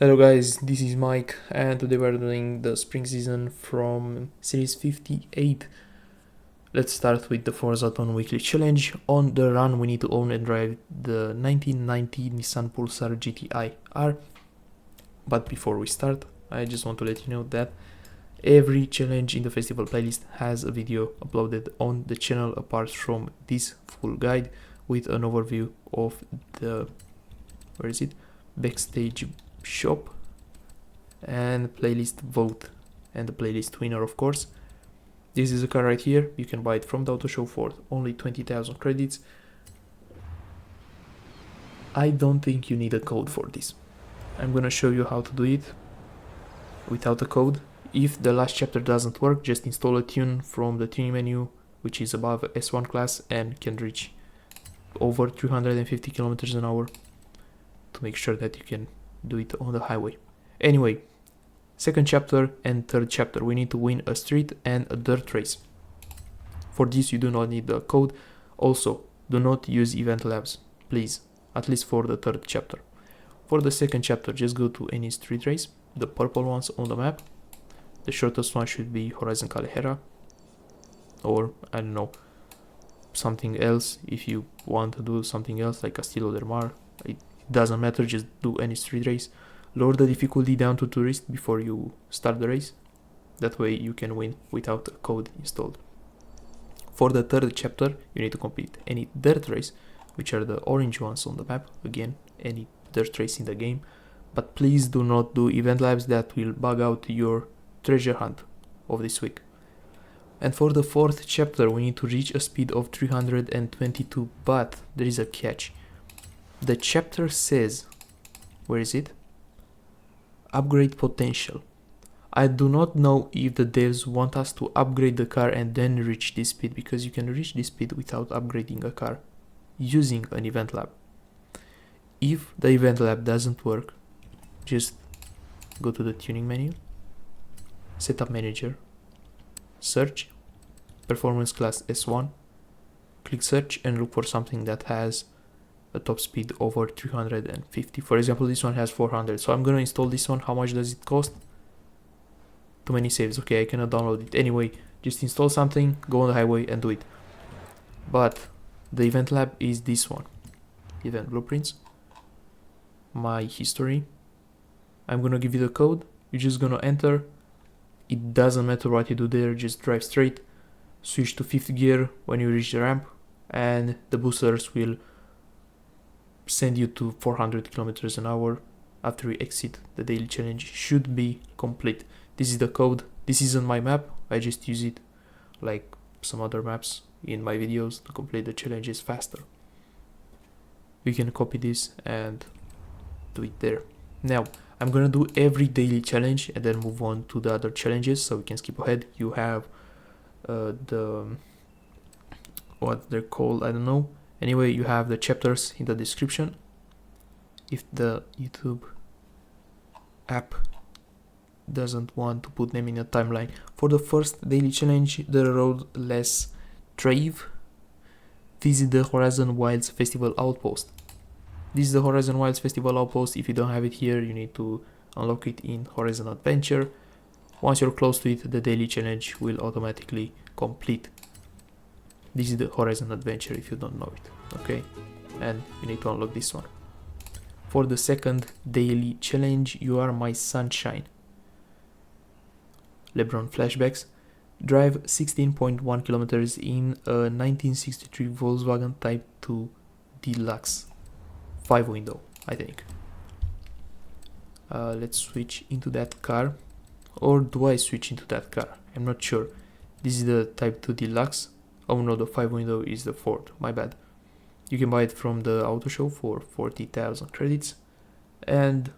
Hello guys, this is Mike and today we're doing the spring season from series 58. Let's start with the Forzathon weekly challenge. On the run we need to own and drive the 1990 Nissan Pulsar GTI R. But before we start, I just want to let you know that every challenge in the festival playlist has a video uploaded on the channel apart from this full guide with an overview of the, backstage shop and playlist vote and the playlist winner, of course. This is a car right here. You can buy it from the auto show for only 20,000 credits. I don't think you need a code for this. I'm gonna show you how to do it without a code. If the last chapter doesn't work, just install a tune from the tuning menu, which is above S1 class and can reach over 350 kilometers an hour to make sure that you can do it on the highway. Anyway, second chapter and third chapter, we need to win a street and a dirt race. For this you do not need the code. Also, do not use event labs, please, at least for the third chapter. For the second chapter, just go to any street race, the purple ones on the map. The shortest one should be Horizon Calejera, or I don't know, something else. If you want to do something else like Castillo del Mar, it doesn't matter, just do any street race. Lower the difficulty down to tourist before you start the race. That way you can win without a code installed. For the third chapter, you need to complete any dirt race, which are the orange ones on the map. Again, any dirt race in the game. But please do not do event labs, that will bug out your treasure hunt of this week. And for the fourth chapter, we need to reach a speed of 322, but there is a catch. The chapter says, where is it? Upgrade potential. I do not know if the devs want us to upgrade the car and then reach this speed, because you can reach this speed without upgrading a car using an event lab. If the event lab doesn't work, just go to the tuning menu, setup manager, search, performance class S1, click search and look for something that has a top speed over 350. For example, this one has 400, so I'm gonna install this one. How much does it cost? Too many saves. Okay, I cannot download it. Anyway, just install something, go on the highway and do it. But the event lab is this one. Event blueprints, my history. I'm gonna give you the code. You're just gonna enter. It doesn't matter what you do there, just drive straight, switch to 5th gear when you reach the ramp, and the boosters will send you to 400 kilometers an hour after you exit. The daily challenge should be complete. This is the code. This isn't my map, I just use it like some other maps in my videos to complete the challenges faster. You can copy this and do it there. Now I'm gonna do every daily challenge and then move on to the other challenges, so we can skip ahead. You have what they're called, I don't know. Anyway, you have the chapters in the description. If the YouTube app doesn't want to put them in a timeline. For the first daily challenge, the road less drive, visit the Horizon Wilds Festival Outpost. This is the Horizon Wilds Festival Outpost. If you don't have it here, you need to unlock it in Horizon Adventure. Once you're close to it, the daily challenge will automatically complete. This is the Horizon Adventure if you don't know it, okay? And you need to unlock this one. For the second daily challenge, You Are My Sunshine. LeBron flashbacks. Drive 16.1 kilometers in a 1963 Volkswagen Type 2 Deluxe. 5-window, I think. Let's switch into that car. Or do I switch into that car? I'm not sure. This is the Type 2 Deluxe. Oh no, the 5-window is the Ford, my bad. You can buy it from the auto show for 40,000 credits. And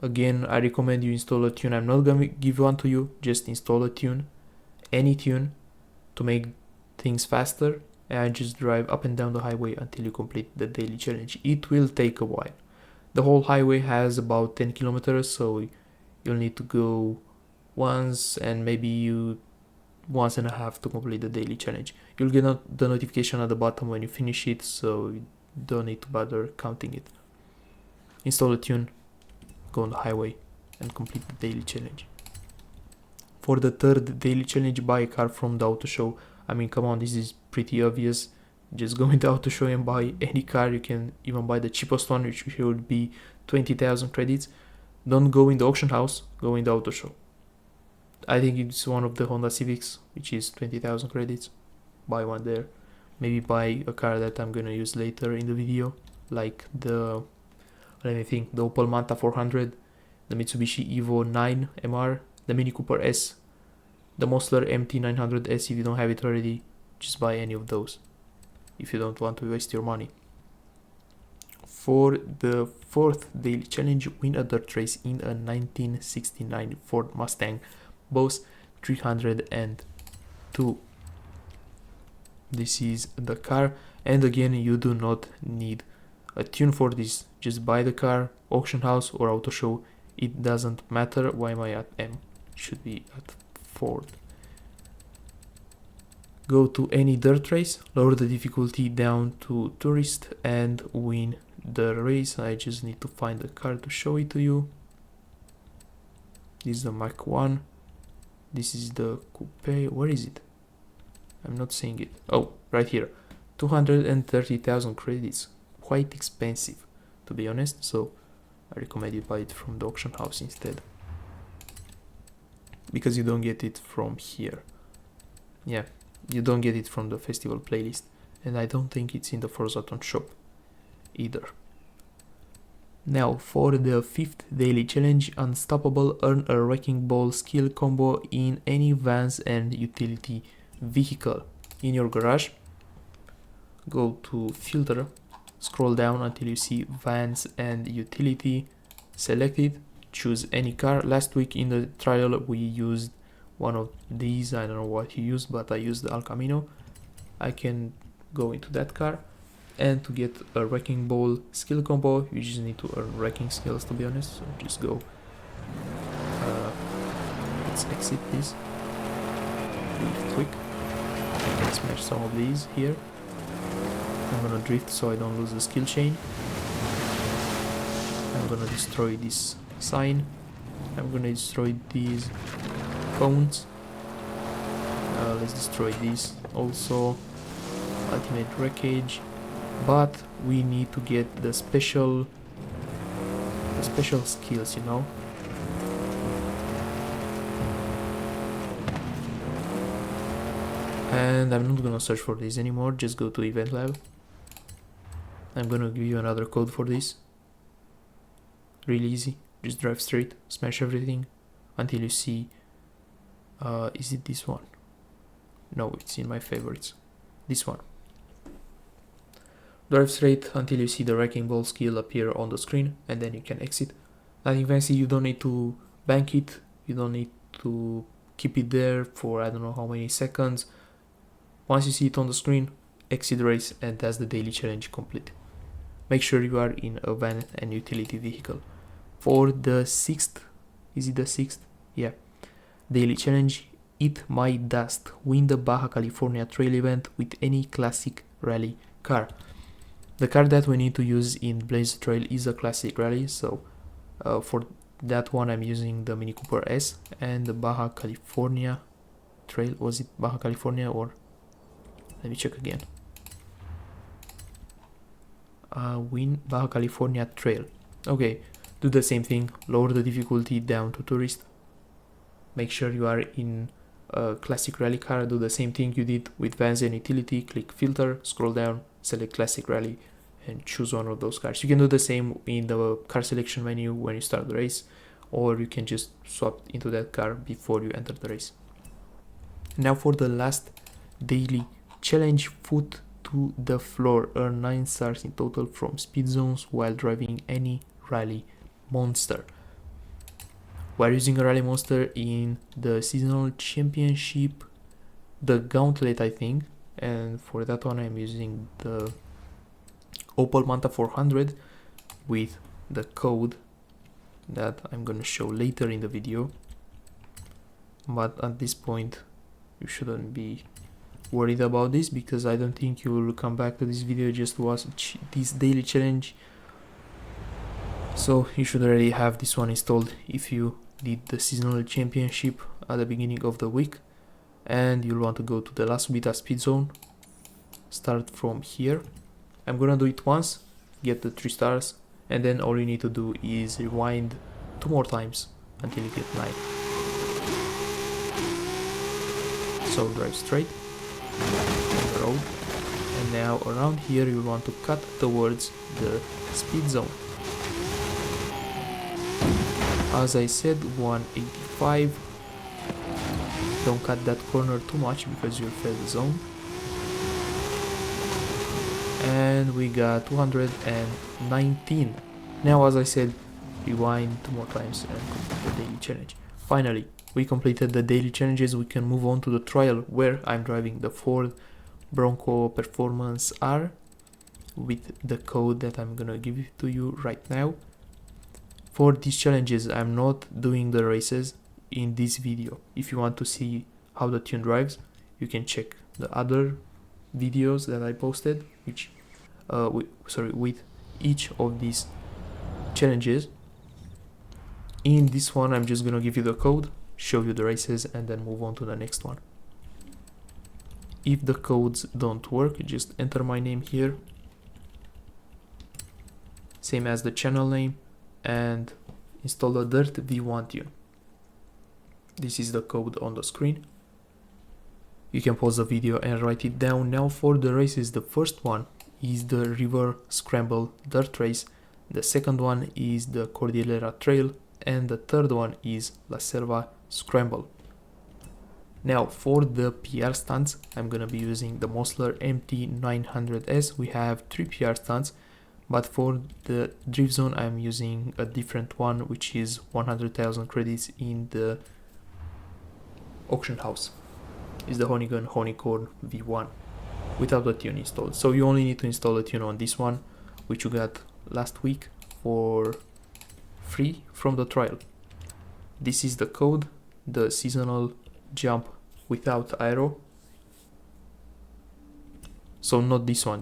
again, I recommend you install a tune. I'm not gonna give one to you, just install a tune, any tune, to make things faster, and just drive up and down the highway until you complete the daily challenge. It will take a while. The whole highway has about 10 kilometers, so you'll need to go once and maybe once and a half to complete the daily challenge. You'll get the notification at the bottom when you finish it, so you don't need to bother counting it. Install a tune, go on the highway and complete the daily challenge. For the third daily challenge, buy a car from the auto show. I mean, come on, this is pretty obvious. Just go in the auto show and buy any car. You can even buy the cheapest one, which would be 20,000 credits. Don't go in the auction house, go in the auto show. I think it's one of the Honda Civics, which is 20,000 credits. Buy one there. Maybe buy a car that I'm gonna use later in the video, like the, let me think, the Opel Manta 400, the Mitsubishi Evo 9 MR, the Mini Cooper S, the Mosler MT 900S. If you don't have it already, just buy any of those if you don't want to waste your money. For the fourth daily challenge, win a dirt race in a 1969 Ford Mustang Boss 302. This is the car, and again, you do not need a tune for this. Just buy the car, auction house or auto show. It doesn't matter. Why am I at M? Should be at Ford. Go to any dirt race, lower the difficulty down to tourist, and win the race. I just need to find the car to show it to you. This is the Mach 1. This is the coupe. Where is it? I'm not seeing it. Oh, right here. 230,000 credits. Quite expensive, to be honest. So I recommend you buy it from the auction house instead, because you don't get it from here. Yeah, you don't get it from the festival playlist, and I don't think it's in the Forzathon shop either. Now for the fifth daily challenge, Unstoppable, earn a wrecking ball skill combo in any vans and utility vehicle. In your garage, go to filter, scroll down until you see vans and utility, select it, choose any car. Last week in the trial we used one of these. I don't know what you used, but I used the El Camino. I can go into that car, and to get a wrecking ball skill combo, you just need to earn wrecking skills, to be honest. So just go, let's exit this, do it quick. I can smash some of these here. I'm gonna drift so I don't lose the skill chain. I'm gonna destroy this sign. I'm gonna destroy these cones. Let's destroy this also. Ultimate wreckage. But we need to get the special skills, you know. And I'm not gonna search for this anymore. Just go to Event Lab. I'm gonna give you another code for this. Really easy. Just drive straight, smash everything until you see, is it this one? No, it's in my favorites. This one. Drive straight until you see the wrecking ball skill appear on the screen, and then you can exit. Nothing fancy. You don't need to bank it. You don't need to keep it there for I don't know how many seconds. Once you see it on the screen, exit the race, and that's the daily challenge complete. Make sure you are in a van and utility vehicle. For the sixth, is it the sixth? Yeah. Daily challenge, Eat My Dust. Win the Baja California Trail event with any classic rally car. The car that we need to use in Blaze Trail is a classic rally, so for that one I'm using the Mini Cooper S and the Baja California Trail. Was it Baja California or... Let me check again. Win Baja California Trail. Okay, do the same thing. Lower the difficulty down to tourist. Make sure you are in a classic rally car. Do the same thing you did with vans and utility. Click filter, scroll down, select classic rally, and choose one of those cars. You can do the same in the car selection menu when you start the race, or you can just swap into that car before you enter the race. Now for the last daily challenge, foot to the floor. Earn 9 stars in total from speed zones while driving any rally monster. We're using a rally monster in the seasonal championship, the gauntlet I think, and for that one I'm using the Opel Manta 400 with the code that I'm gonna show later in the video. But at this point you shouldn't be worried about this, because I don't think you will come back to this video just to watch this daily challenge. So you should already have this one installed if you did the seasonal championship at the beginning of the week, and you'll want to go to the last beta speed zone. Start from here. I'm gonna do it once, get the 3 stars, and then all you need to do is rewind 2 more times until you get 9. So drive straight on the road, and now around here you want to cut towards the speed zone. As I said, 185. Don't cut that corner too much because you'll fail the zone. And we got 219. Now, as I said, rewind 2 more times and complete the daily challenge. Finally, we completed the daily challenges. We can move on to the trial where I'm driving the Ford Bronco Performance R with the code that I'm gonna give to you right now. For these challenges, I'm not doing the races in this video. If you want to see how the tune drives, you can check the other videos that I posted, which with each of these challenges. In this one, I'm just gonna give you the code, show you the races, and then move on to the next one. If the codes don't work, just enter my name here, same as the channel name, and install the Dirt V1 tune. This is the code on the screen. You can pause the video and write it down. Now for the races, the first one is the River Scramble Dirt Race, the second one is the Cordillera Trail, and the third one is La Selva Scramble. Now for the PR stunts, I'm gonna be using the Mosler MT900S. We have 3 PR stunts, but for the drift zone I'm using a different one, which is 100,000 credits in the auction house. Is the Honeygun Honeycorn V1 without the tune installed. So you only need to install the tune on this one, which you got last week for free from the trial. This is the code, the seasonal jump without aero. So not this one,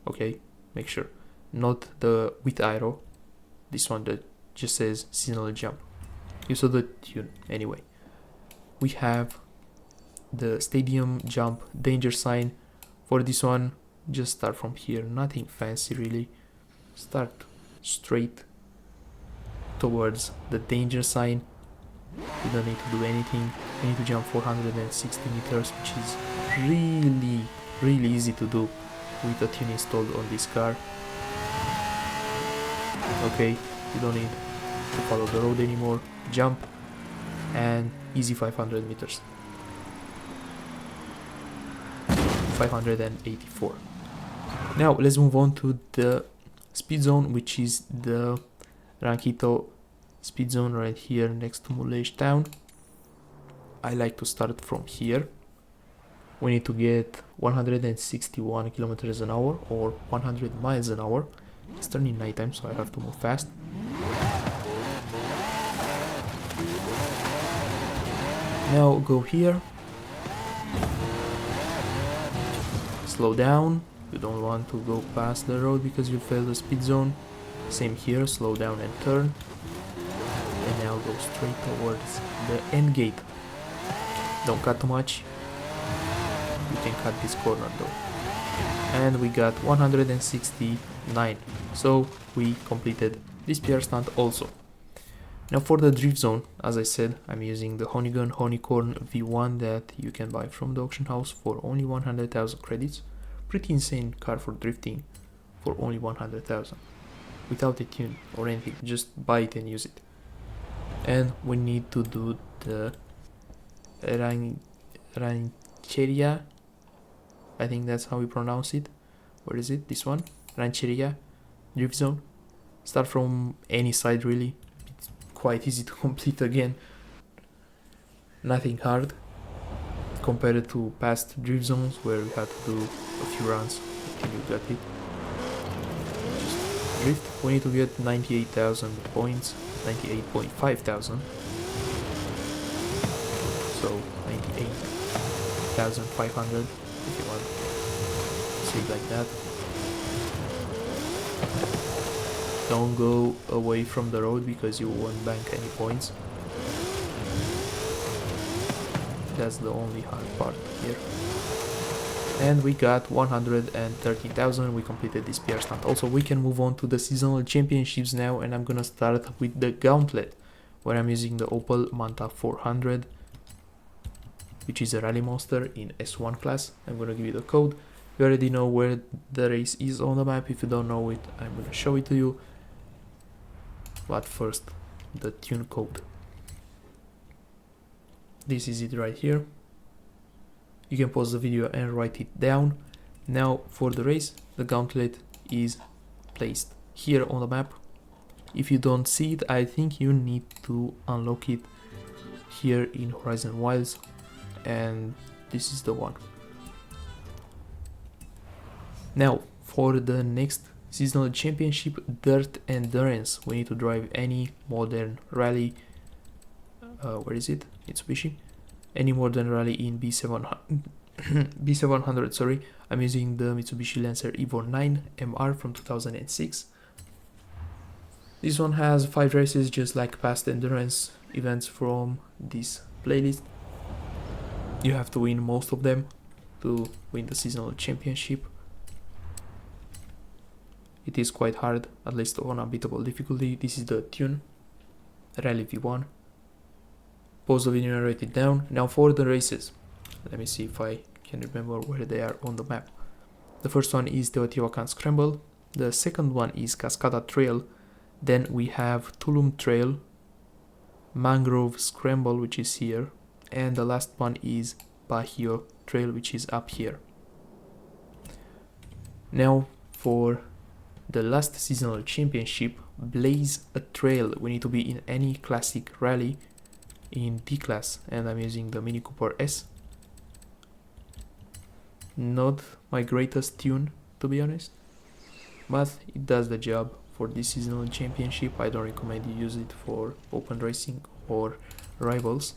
okay? Make sure. Not the with aero, this one that just says seasonal jump. You saw the tune anyway. We have the stadium jump danger sign. For this one, just start from here, nothing fancy really. Start straight towards the danger sign. You don't need to do anything. You need to jump 460 meters, which is really easy to do with the tune installed on this car. Okay, you don't need to follow the road anymore. Jump and easy 500 meters. 584. Now let's move on to the speed zone, which is the Ranquito speed zone right here next to Mulej town. I like to start from here. We need to get 161 kilometers an hour or 100 miles an hour. It's turning nighttime, so I have to move fast. Now go here. Slow down. You don't want to go past the road because you fail the speed zone. Same here, slow down and turn. And now go straight towards the end gate. Don't cut too much. You can cut this corner though. And we got 169. So we completed this PR stunt also. Now for the drift zone, as I said, I'm using the Honeygun Honeycorn V1 that you can buy from the auction house for only 100,000 credits. Pretty insane car for drifting for only 100,000. Without a tune or anything, just buy it and use it. And we need to do the Rancheria, I think that's how we pronounce it. Where is it? This one? Rancheria drift zone. Start from any side really. It's quite easy to complete again. Nothing hard compared to past drift zones where we had to do a few runs until you got it. Just drift. We need to get 98,000 points, 98.5 thousand. So 98,500 if you want to say it like that. Don't go away from the road because you won't bank any points. That's the only hard part here. And we got 113,000. We completed this PR stunt. Also, we can move on to the seasonal championships now, and I'm gonna start with the gauntlet, where I'm using the Opel Manta 400, which is a rally monster in S1 class. I'm gonna give you the code. You already know where the race is on the map. If you don't know it, I'm gonna show it to you. But first, the tune code. This is it right here. You can pause the video and write it down. Now for the race, the gauntlet is placed here on the map. If you don't see it, I think you need to unlock it here in Horizon Wilds, and this is the one. Now for the next seasonal championship, Dirt Endurance, we need to drive any modern rally. Where is it? Mitsubishi. Any modern rally in B700. B700, sorry. I'm using the Mitsubishi Lancer Evo 9 MR from 2006. This one has 5 races, just like past endurance events from this playlist. You have to win most of them to win the seasonal championship. It is quite hard, at least on unbeatable difficulty. This is the tune, Rally V1. Pause the video and write it down. Now for the races, let me see if I can remember where they are on the map. The first one is Teotihuacan Scramble. The second one is Cascada Trail. Then we have Tulum Trail, Mangrove Scramble, which is here. And the last one is Bajío Trail, which is up here. Now for the last seasonal championship, Blaze a Trail. We need to be in any classic rally in D class, and I'm using the Mini Cooper S. Not my greatest tune, to be honest, but it does the job for this seasonal championship. I don't recommend you use it for open racing or rivals.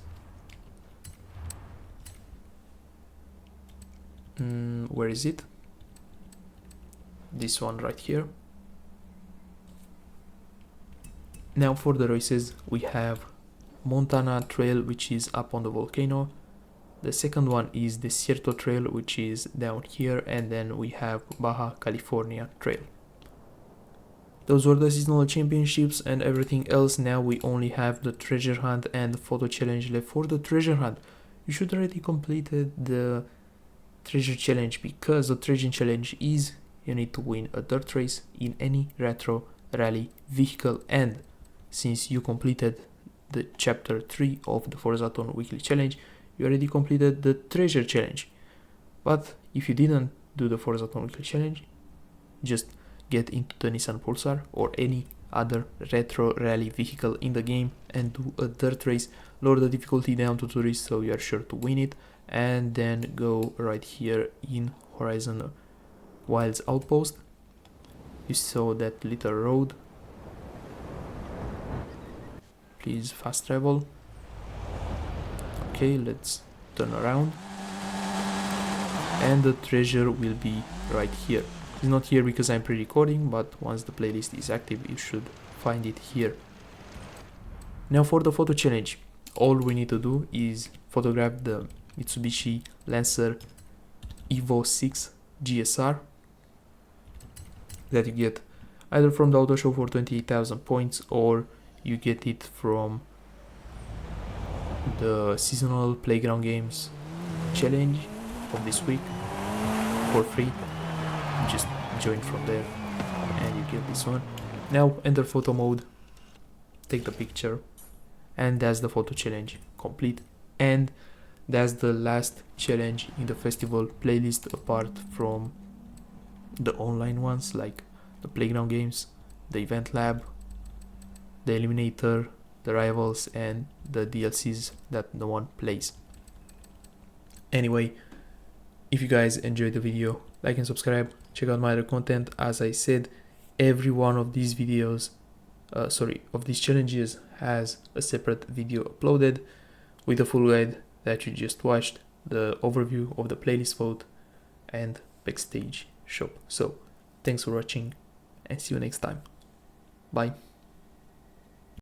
Where is it? This one right here. Now for the races, we have Montana Trail, which is up on the volcano. The second one is Desierto Trail, which is down here, and then we have Baja California Trail. Those were the seasonal championships and everything else. Now we only have the treasure hunt and the photo challenge left. For the treasure hunt, you should already completed the treasure challenge, because the treasure challenge is you need to win a dirt race in any retro rally vehicle, and since you completed the chapter 3 of the Forzathon weekly challenge, you already completed the treasure challenge. But if you didn't do the Forzathon weekly challenge, just get into the Nissan Pulsar or any other retro rally vehicle in the game and do a dirt race. Lower the difficulty down to tourist so you are sure to win it, and then go right here in Horizon Wilds Outpost. You saw that little road. Please fast travel. Okay, let's turn around, and the treasure will be right here. It's not here because I'm pre-recording, but once the playlist is active you should find it here. Now for the photo challenge, all we need to do is photograph the Mitsubishi Lancer Evo 6 GSR that you get either from the auto show for 28,000 points, or you get it from the seasonal playground games challenge of this week for free. Just join from there and you get this one. Now enter photo mode, take the picture, and that's the photo challenge complete. And that's the last challenge in the festival playlist, apart from the online ones like the playground games, the event lab, the eliminator, the rivals, and the DLCs that no one plays. Anyway, if you guys enjoyed the video, like and subscribe. Check out my other content. As I said, every one of these videos, of these challenges has a separate video uploaded with the full guide that you just watched, the overview of the playlist vote, and backstage shop. So thanks for watching and see you next time. Bye.